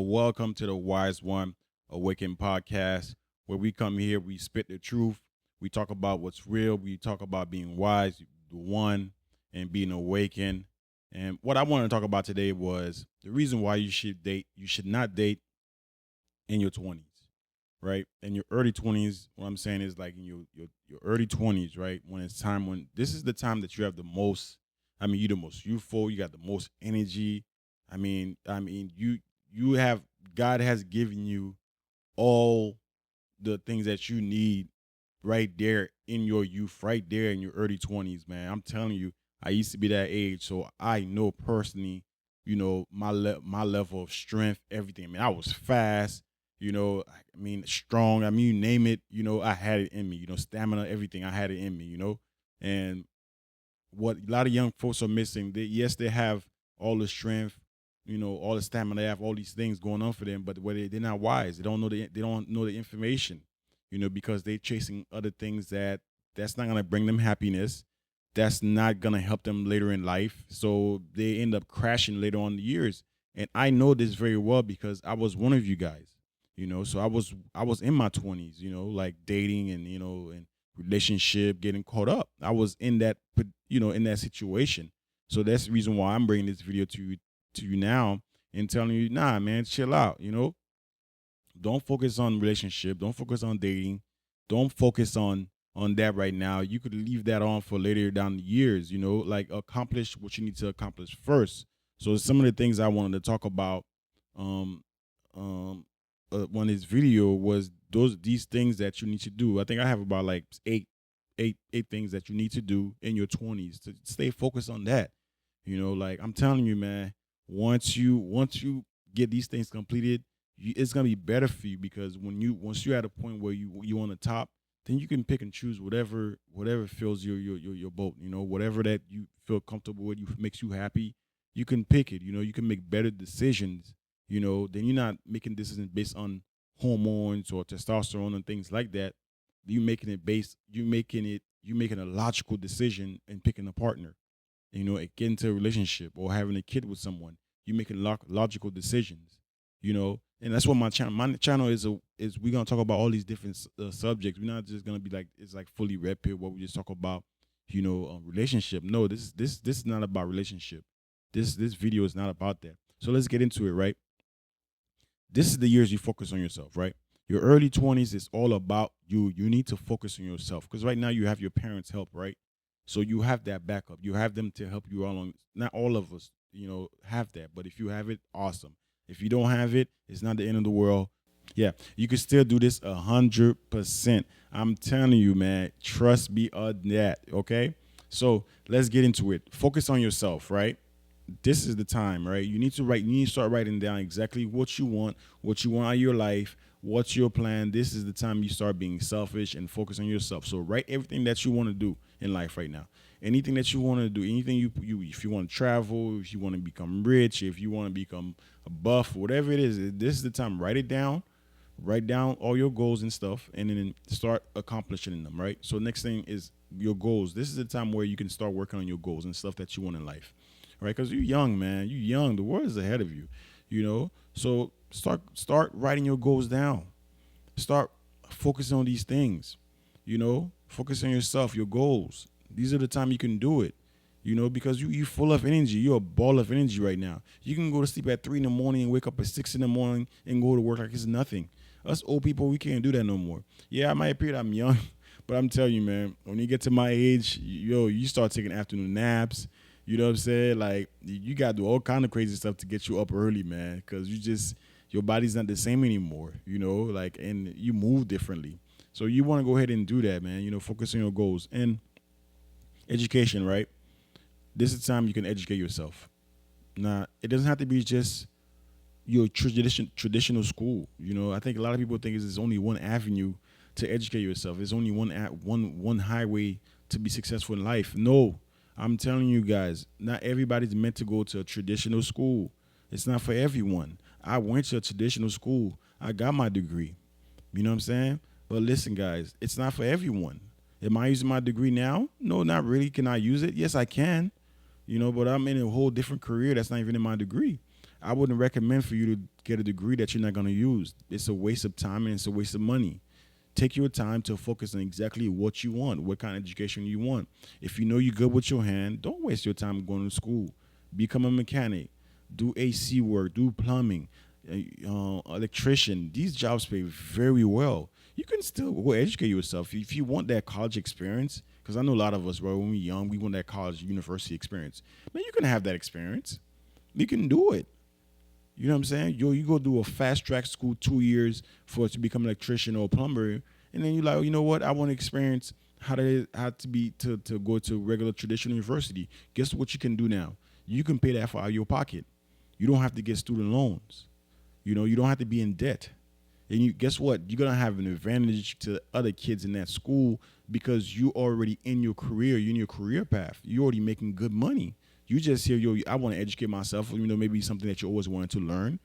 welcome to the Wise One Awaken podcast, where we come here, we spit the truth, we talk about what's real, we talk about being wise, the one, and being awakened. And what I want to talk about today was the reason why you should not date in your 20s, right? In your early 20s, what I'm saying is like in your early 20s, right? When it's time when this is the time that you have the most, you're the most youthful, you got the most energy. You have God has given you all the things that you need right there in your youth, right there in your early 20s, man. I'm telling you, I used to be that age, so I know personally, my level of strength, everything. I was fast, strong. You name it, I had it in me. Stamina, everything. I had it in me. And what a lot of young folks are missing, yes, they have all the strength, all the stamina, they have all these things going on for them, but they're not wise. They don't know the information, because they're chasing other things that's not gonna bring them happiness. That's not gonna help them later in life. So they end up crashing later on in the years. And I know this very well because I was one of you guys. So I was in my 20s, like dating and relationship, getting caught up. I was in that, in that situation. So that's the reason why I'm bringing this video to you now and telling you, nah, man, chill out. Don't focus on relationship. Don't focus on dating. Don't focus on that right now. You could leave that on for later down the years. Like accomplish what you need to accomplish first. So some of the things I wanted to talk about, um, um, on this video was these things that you need to do. I think I have about like eight things that you need to do in your 20s to stay focused on that. Like I'm telling you, man, once you get these things completed, it's gonna be better for you because once you're at a point where you on the top, then you can pick and choose whatever fills your boat. Whatever that you feel comfortable with, makes you happy, you can pick it. You can make better decisions. Then you're not making decisions based on hormones or testosterone and things like that. You making a logical decision and picking a partner, and get into a relationship or having a kid with someone. You making logical decisions, and that's what my channel is we're gonna talk about all these different subjects. We're not just gonna be like it's like fully red pill what we just talk about, relationship. No, this is not about relationship. This video is not about that. So let's get into it, right? This is the years you focus on yourself, right? Your early 20s is all about you. You need to focus on yourself because right now you have your parents' help, right? So you have that backup. You have them to help you along. Not all of us, have that, but if you have it, awesome. If you don't have it, it's not the end of the world. Yeah, you can still do this 100%. I'm telling you, man. Trust me on that. Okay, so let's get into it. Focus on yourself, right? This is the time, right? You need to start writing down exactly what you want out of your life, what's your plan. This is the time you start being selfish and focus on yourself. So write everything that you want to do in life right now. Anything that you want to do, anything you if you want to travel, if you want to become rich, if you want to become a buff, whatever it is, this is the time. Write it down. Write down all your goals and stuff, and then start accomplishing them, right? So next thing is your goals. This is the time where you can start working on your goals and stuff that you want in life, right? Because you're young, man. You're young. The world is ahead of you, So start writing your goals down. Start focusing on these things. Focus on yourself, your goals. These are the time you can do it. Because you full of energy. You're a ball of energy right now. You can go to sleep at 3 in the morning and wake up at 6 in the morning and go to work like it's nothing. Us old people, we can't do that no more. Yeah, I might appear that I'm young, but I'm telling you, man, when you get to my age, you start taking afternoon naps. You know what I'm saying? Like you gotta do all kind of crazy stuff to get you up early, man. Because your body's not the same anymore. Like and you move differently. So you want to go ahead and do that, man. Focus on your goals and education, right? This is the time you can educate yourself. Now, it doesn't have to be just your traditional school. I think a lot of people think there's only one avenue to educate yourself. There's only one highway to be successful in life. No, I'm telling you guys, not everybody's meant to go to a traditional school. It's not for everyone. I went to a traditional school. I got my degree. You know what I'm saying? But listen, guys, it's not for everyone. Am I using my degree now? No, not really. Can I use it? Yes, I can. But I'm in a whole different career that's not even in my degree. I wouldn't recommend for you to get a degree that you're not going to use. It's a waste of time and it's a waste of money. Take your time to focus on exactly what you want, what kind of education you want. If you know you're good with your hand, don't waste your time going to school. Become a mechanic, do AC work, do plumbing, electrician. These jobs pay very well. You can still go educate yourself if you want that college experience. Because I know a lot of us, bro, when we're young, we want that college university experience. Man, you can have that experience. You can do it. You know what I'm saying? You go do a fast track school 2 years for to become an electrician or a plumber, and then you're like, oh, you know what? I want to experience how to go to regular traditional university. Guess what you can do now? You can pay that for out of your pocket. You don't have to get student loans. You don't have to be in debt. And you guess what? You're gonna have an advantage to other kids in that school because you already in your career. You're in your career path. You're already making good money. You just hear, yo, I want to educate myself. Maybe something that you always wanted to learn,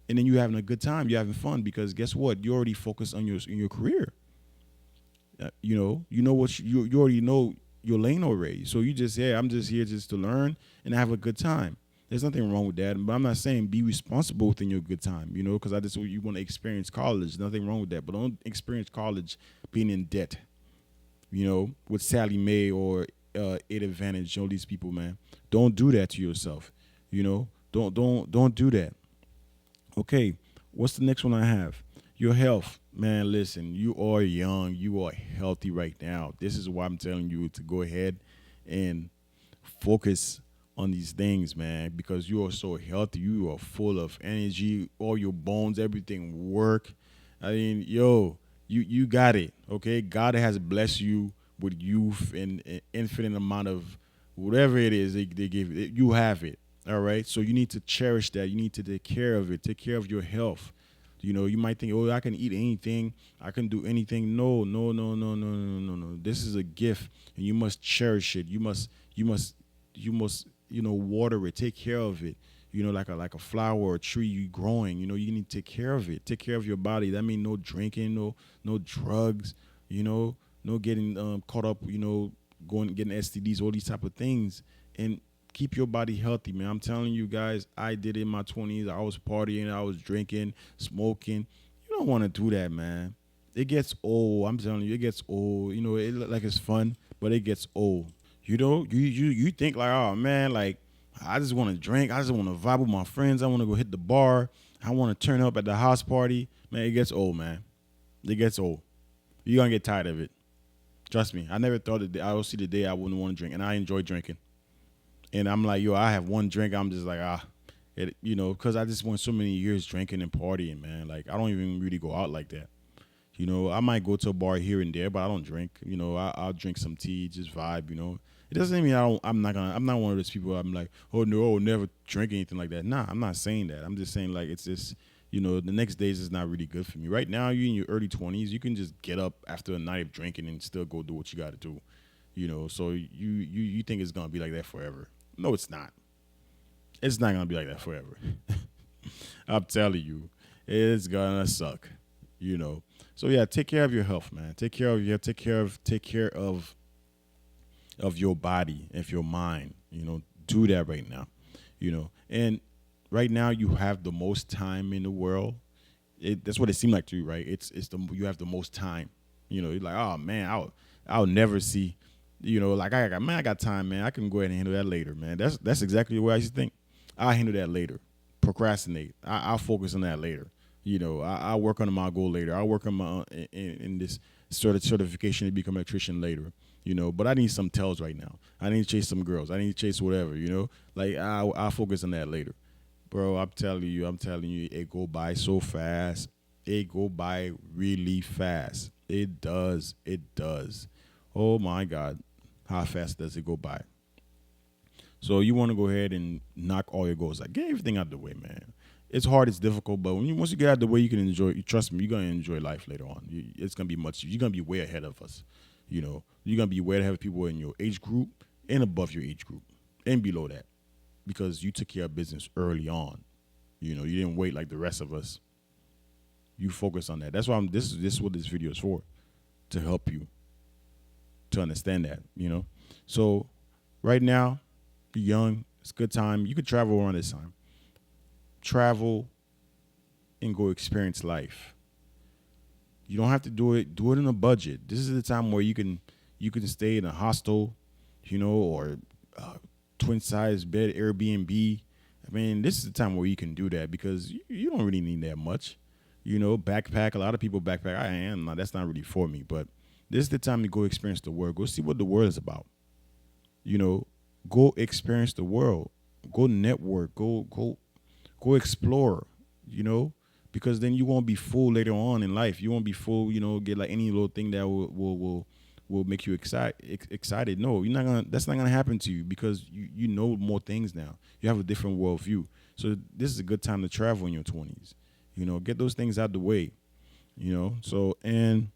and then you're having a good time. You're having fun because guess what? You already focused on your career. You know what you already know your lane already. So you just, yeah, I'm just here just to learn and have a good time. There's nothing wrong with that, but I'm not saying be responsible within your good time, because I just you want to experience college. Nothing wrong with that, but don't experience college being in debt. With Sally Mae or Eight Advantage, all these people, man. Don't do that to yourself. Don't do that. Okay, what's the next one I have? Your health, man. Listen, you are young, you are healthy right now. This is why I'm telling you to go ahead and focus on these things, man, because you are so healthy. You are full of energy. All your bones, everything work. I mean, yo, you got it. Okay, God has blessed you with youth and an infinite amount of whatever it is they give you. You have it. All right. So you need to cherish that. You need to take care of it. Take care of your health. You might think, oh, I can eat anything. I can do anything. No, no, no, no, no, no, no, no. This is a gift, and you must cherish it. You must water it. Take care of it. Like a flower or a tree you growing. You need to take care of it. Take care of your body. That means no drinking, no drugs. No getting caught up. Going getting STDs, all these type of things, and keep your body healthy, man. I'm telling you guys, I did it in my 20s. I was partying, I was drinking, smoking. You don't want to do that, man. It gets old. I'm telling you, it gets old. It look like it's fun, but it gets old. You think like, oh man, like I just want to drink. I just want to vibe with my friends. I want to go hit the bar. I want to turn up at the house party. Man, it gets old, man. It gets old. You're gonna get tired of it. Trust me. I never thought that I would see the day I wouldn't want to drink, and I enjoy drinking. And I'm like, yo, I have one drink. I'm just like, because I just went so many years drinking and partying, man. Like, I don't even really go out like that. I might go to a bar here and there, but I don't drink. I'll drink some tea, just vibe. It doesn't mean I'm not one of those people. I'm like, oh no, I'll never drink anything like that. Nah, I'm not saying that. I'm just saying like it's just, the next days is not really good for me. Right now, you're in your early 20s. You can just get up after a night of drinking and still go do what you got to do. So you think it's gonna be like that forever? No, it's not. It's not gonna be like that forever. I'm telling you, it's gonna suck. So yeah, take care of your health, man. Take care of your body, of your mind. Do that right now. And right now you have the most time in the world. That's what it seemed like to you, right? You have the most time. You're like, oh man, I'll never see. Like I got time, man. I can go ahead and handle that later, man. That's exactly the way I used to think. I'll handle that later. Procrastinate. I'll focus on that later. I'll work on my goal later. I'll work on my in this sort of certification to become an electrician later. But I need some tells right now. I need to chase some girls. I need to chase whatever. Like I'll focus on that later, bro. I'm telling you, it go by so fast. It go by really fast. It does. It does. Oh my God, how fast does it go by? So you want to go ahead and knock all your goals out. Get everything out the way, man. It's hard, it's difficult, but once you get out the way, you can enjoy. You trust me, you're gonna enjoy life later on. It's gonna be much. You're gonna be way ahead of us. You're gonna be way ahead of people in your age group and above your age group and below that, because you took care of business early on. You didn't wait like the rest of us. You focus on that. That's why This is what this video is for, to help you to understand that. So right now, you're young. It's a good time. You could travel around this time. Travel, and go experience life. You don't have to do it in a budget. This is the time where you can stay in a hostel, or uh, twin size bed Airbnb. I mean, this is the time where you can do that because you don't really need that much. Backpack. A lot of people backpack. I am not. That's not really for me. But this is the time to go experience the world. Go see what the world is about. You know, go experience the world. Go network. Go explore. You know, because then you won't be fooled later on in life. You won't be fooled. Get like any little thing that will make you excited. No, you're not gonna. That's not gonna happen to you because you know more things now. You have a different worldview. So this is a good time to travel in your 20s. Get those things out the way. So and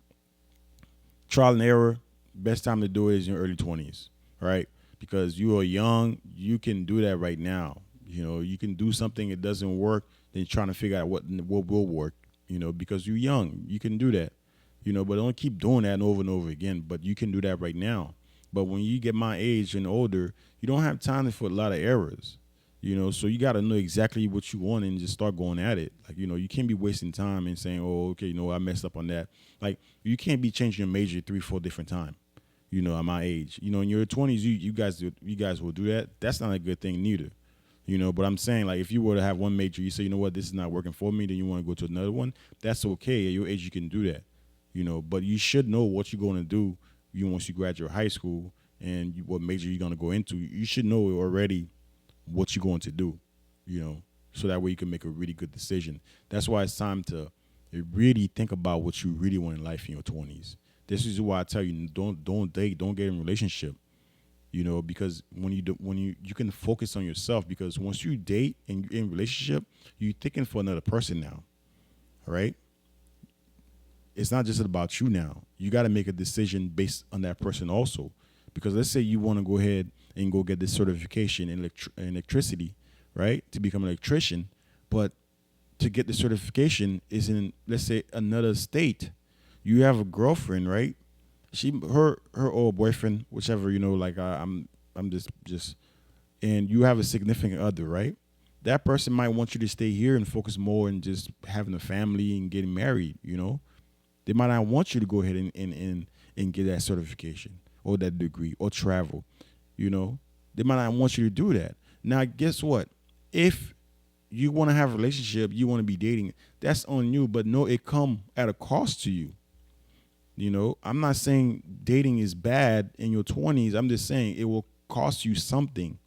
trial and error. Best time to do it is in your early 20s, right? Because you are young, you can do that right now. You can do something, it doesn't work, then you're trying to figure out what will work. Because you're young, you can do that. But don't keep doing that over and over again. But you can do that right now. But when you get my age and older, you don't have time for a lot of errors. So you got to know exactly what you want and just start going at it. Like, you can't be wasting time and saying, oh, okay, I messed up on that. Like, you can't be changing your major 3-4 different times. At my age, in your 20s, you guys will do that. That's not a good thing neither. But I'm saying, like, if you were to have one major, you say, what, this is not working for me, then you want to go to another one. That's okay. At your age, you can do that. But you should know what you're going to do. Once you graduate high school and what major you're going to go into, you should know already what you're going to do. So that way you can make a really good decision. That's why it's time to really think about what you really want in life in your 20s. This is why I tell you, don't date, don't get in a relationship. Because when you can focus on yourself, because once you date and you're in a relationship, you're thinking for another person now. All right? It's not just about you now. You got to make a decision based on that person also. Because let's say you want to go ahead and go get this certification in electricity, right? To become an electrician, but to get the certification is in, let's say, another state. You have a girlfriend, right? Her old boyfriend, whichever, like I'm just, and you have a significant other, right? That person might want you to stay here and focus more on just having a family and getting married. They might not want you to go ahead and get that certification or that degree or travel. They might not want you to do that. Now, guess what? If you want to have a relationship, you want to be dating, that's on you. But no, it come at a cost to you. I'm not saying dating is bad in your 20s. I'm just saying it will cost you something.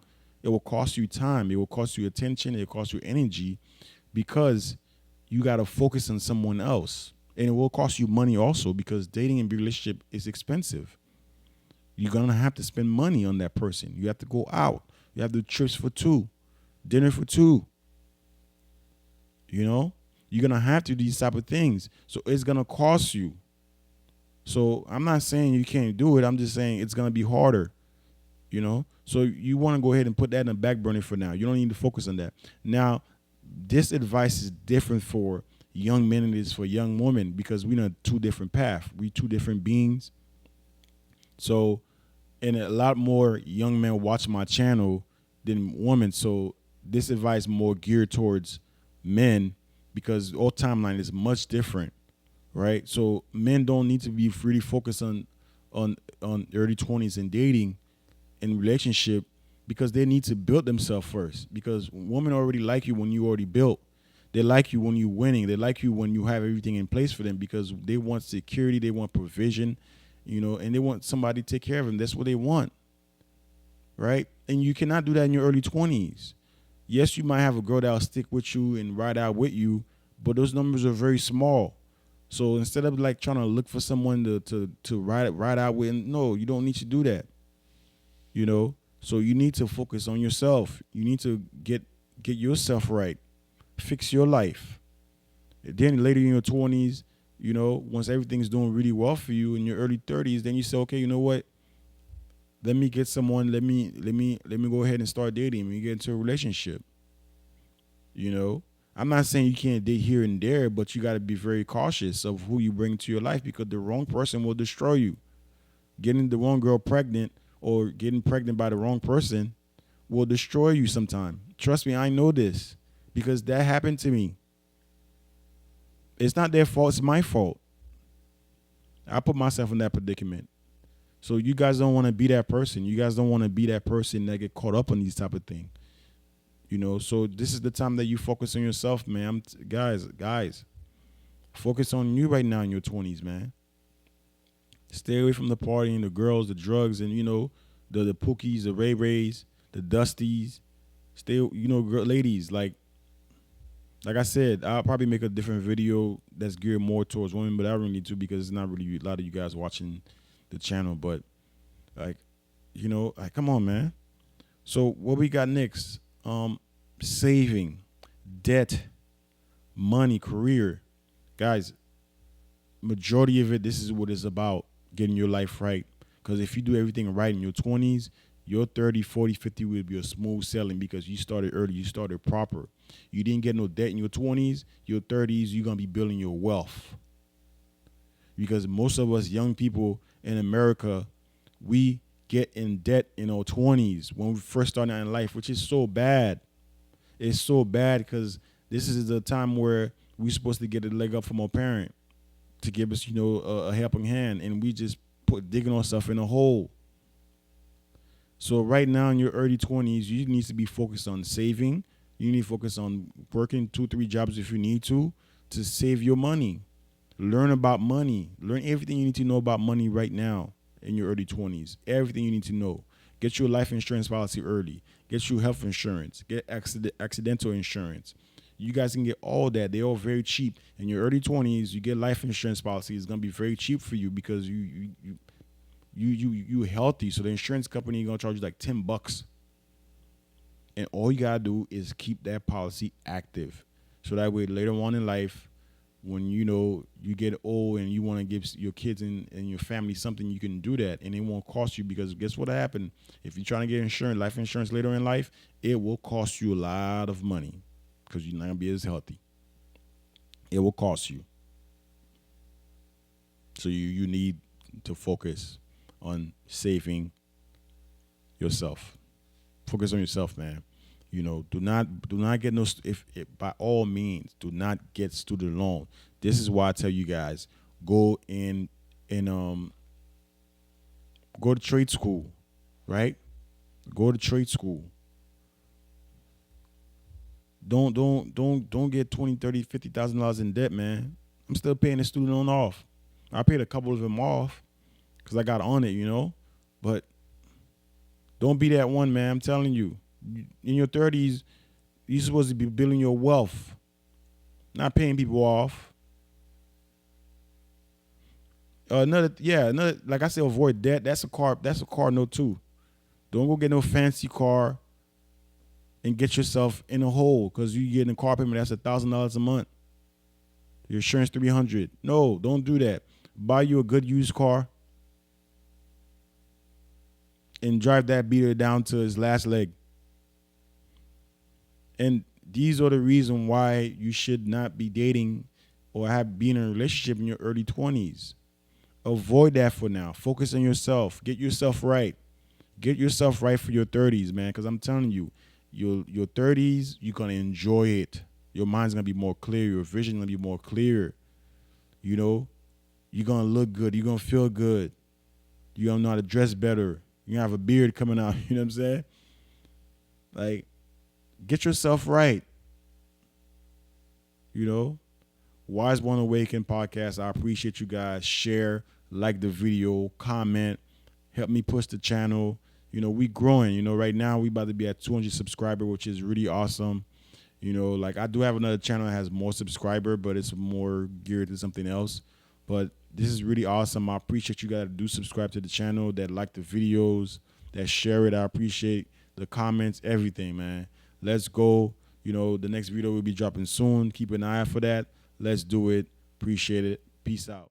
It will cost you time. It will cost you attention. It will cost you energy because you got to focus on someone else. And it will cost you money also because dating and relationship is expensive. You're going to have to spend money on that person. You have to go out. You have to do trips for 2, dinner for 2. You're going to have to do these type of things. So it's going to cost you. So I'm not saying you can't do it. I'm just saying it's going to be harder, So you want to go ahead and put that in the back burner for now. You don't need to focus on that. Now, this advice is different for young men and it is for young women because we're on 2 different paths. We 2 different beings. So, and a lot more young men watch my channel than women. So this advice more geared towards men because our timeline is much different. Right, so men don't need to be really focused on early 20s and dating and relationship because they need to build themselves first. Because women already like you when you already built. They like you when you're winning. They like you when you have everything in place for them because they want security, they want provision, and they want somebody to take care of them. That's what they want, right? And you cannot do that in your early 20s. Yes, you might have a girl that'll stick with you and ride out with you, but those numbers are very small. So instead of like trying to look for someone to ride out with, no, you don't need to do that. So you need to focus on yourself. You need to get yourself right, fix your life. Then later in your 20s, once everything's doing really well for you in your early 30s, then you say, okay, you know what? Let me get someone. Let me go ahead and start dating. Let me get into a relationship. I'm not saying you can't date here and there, but you got to be very cautious of who you bring to your life because the wrong person will destroy you. Getting the wrong girl pregnant or getting pregnant by the wrong person will destroy you sometime. Trust me, I know this because that happened to me. It's not their fault. It's my fault. I put myself in that predicament. So you guys don't want to be that person. You guys don't want to be that person that get caught up on these type of things. So this is the time that you focus on yourself, man. Guys, focus on you right now in your 20s, man. Stay away from the partying, the girls, the drugs, and the Pookies, the Ray Rays, the Dusties. Stay, ladies, like I said, I'll probably make a different video that's geared more towards women, but I don't need to because it's not really a lot of you guys watching the channel. But like, come on, man. So what we got next? Saving, debt, money, career, guys. Majority of it, this is what it's about: getting your life right. Because if you do everything right in your 20s, your 30, 40, 50 will be a smooth sailing because you started early, you started proper. You didn't get no debt in your 20s, your 30s, you're going to be building your wealth. Because most of us young people in America, we get in debt in our 20s when we first start out in life, which is so bad. It's so bad because this is the time where we're supposed to get a leg up from our parent to give us, a helping hand, and we just digging ourselves in a hole. So right now in your early 20s, you need to be focused on saving. You need to focus on working 2-3 jobs if you need to save your money. Learn about money. Learn everything you need to know about money right now in your early 20s. Everything you need to know. Get your life insurance policy early. Get your health insurance. Get accidental insurance. You guys can get all that. They're all very cheap. In your early 20s, you get life insurance policy. It's gonna be very cheap for you because you healthy. So the insurance company is gonna charge you like $10. And all you gotta do is keep that policy active. So that way later on in life, when you get old and you want to give your kids and your family something, you can do that and it won't cost you, because guess what happened? If you're trying to get insurance, life insurance later in life, it will cost you a lot of money because you're not gonna be as healthy. It will cost you. So you need to focus on saving yourself. Focus on yourself, man. Do not get no, if by all means, do not get student loan. This is why I tell you guys, go in and go to trade school, right? Go to trade school. Don't get 20, 30, $50,000 in debt, man. I'm still paying the student loan off. I paid a couple of them off because I got on it, but don't be that one, man. I'm telling you. In your 30s, you're supposed to be building your wealth, not paying people off. Another, like I said, avoid debt. That's a car note too. Don't go get no fancy car and get yourself in a hole because you getting a car payment that's $1,000 a month. Your insurance $300. No, don't do that. Buy you a good used car and drive that beater down to his last leg. And these are the reason why you should not be dating or been in a relationship in your early 20s. Avoid that for now. Focus on yourself. Get yourself right. Get yourself right for your 30s, man. Because I'm telling you, your 30s, you're going to enjoy it. Your mind's going to be more clear. Your vision going to be more clear. You're going to look good. You're going to feel good. You're going to know how to dress better. You're going to have a beard coming out. You know what I'm saying? Like, get yourself right. Wise One Awaken podcast. I appreciate you guys. Share, like the video, comment, help me push the channel. We growing. Right now we about to be at 200 subscribers, which is really awesome. Like I do have another channel that has more subscribers, but it's more geared to something else. But this is really awesome. I appreciate you guys that do subscribe to the channel, that like the videos, that share it. I appreciate the comments, everything, man. Let's go. The next video will be dropping soon. Keep an eye out for that. Let's do it. Appreciate it. Peace out.